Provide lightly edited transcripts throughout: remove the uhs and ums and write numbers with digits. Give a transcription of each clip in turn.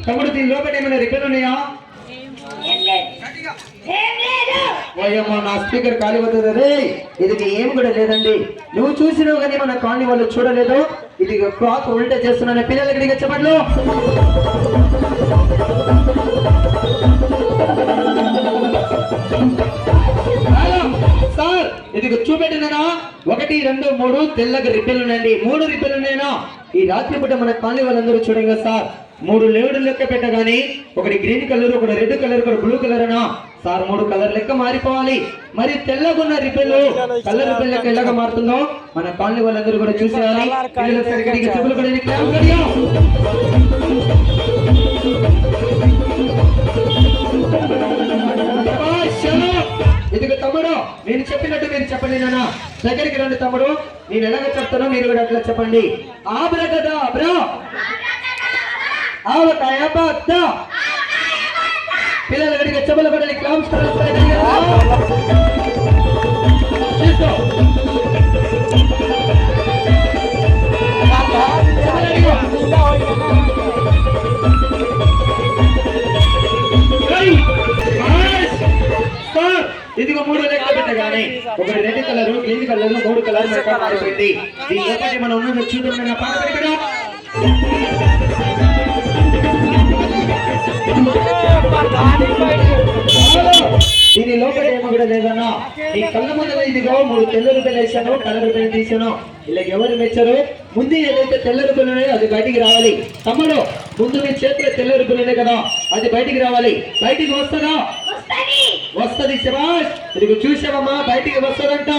తమ్ముడు దీని లోపల ఏమైనా రిపేర్ ఉన్నాయా? ఓయమ్మ నా స్పీకర్ ఖాళీ అవుతుంది రే. ఇది ఏం కూడా లేదండి. నువ్వు చూసినావు కానీ మన కాలనీ వాళ్ళు చూడలేదు. ఇది క్లాత్ ఉల్టా చేస్తున్నాను. పిల్లలు ఎక్కడికి చెప్పట్లు సార్ ఇది చూపెట్టినా 1 2 3 తెల్లగా రిపెల్ ఉన్నాయండి. 3 రిపెల్ ఉన్నాయనా? ఈ రాత్రి పూట మన కాలనీ వాళ్ళందరూ చూడండి సార్. 3 లేవుడు లెక్క పెట్టగానే ఒకటి గ్రీన్ కలర్, ఒకటి రెడ్ కలర్, ఒకటి బ్లూ కలర్ అనా సార్. 3 కలర్ లెక్క మారిపోవాలి. మరి తెల్లగున్న రిపెల్ కలర్ రిపెల్ లెక్క ఎలాగా మారుతుందో మన కాలనీ వాళ్ళందరూ కూడా చూసేయాలి. పిల్లలు సరిగ్గా చెప్పులు కూడా ఇదిగో తమ్ముడు, నేను చెప్పినట్టు మీరు చెప్పండి. నాన్న దగ్గరికి రండి తమ్ముడు. నేను ఎలాగ చెప్తానో మీరు కూడా అట్లా చెప్పండి. ఆబ్రకదాబ్రా ఆవకాయ బాత్త. పిల్లలు గడిగా చెప్పులు పడాలి. క్లాప్స్ ఇదిగో 3 లెక్క పెట్టగానే ఒకటి red colour, green colour, 3 colour మారిపోయింది. దీని లోపల మనం ఉన్నది చూద్దాం. పాట పెట్టడం దీని లోపల ఏమో కూడా లేదన్నా. నీ కళ్ళ ముందు ఇదిగో 3 తెల్ల రూపాయలు వేసాను, కలర్ రూపాయలు తీసాను. ఇలా ఎవరు మెచ్చారు? ముందు ఏదైతే తెల్ల రూపాయలు ఉన్నాయో అది బయటికి రావాలి. తమ్ముడు ముందు మీ చేతిలో తెల్ల రూపాయలు ఉన్నాయి కదా, అది బయటికి రావాలి. బయటికి వస్తుందా? వస్తుంది. శభాష్. ఇదిగో చూసావమ్మా, బయటికి వస్తుందంట.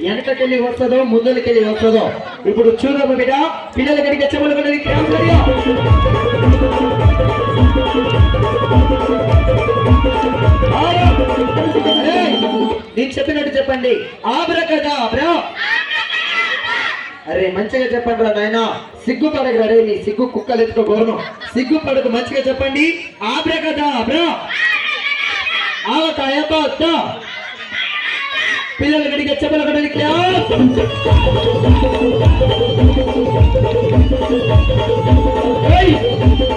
వెనకకెళ్ళి వస్తుందో ముందరికెళ్ళి వస్తుందో ఇప్పుడు చూడమ్మ బిడ్డ. పిల్లల గడికి చెవులు కూడా నేను చెప్పినట్టు చెప్పండి. ఆబ్రకదాబ్రా. అరే మంచిగా చెప్పండి రా నాయన. సిగ్గుపడకు రే. నీ సిగ్గు కుక్కలు ఎత్తుకోగోను. సిగ్గుపడకు, మంచిగా చెప్పండి. ఆబ్రకదాబ్రా ఆవకాయ బాత్త. పిల్లలు గడిగా చెప్పలు గడలి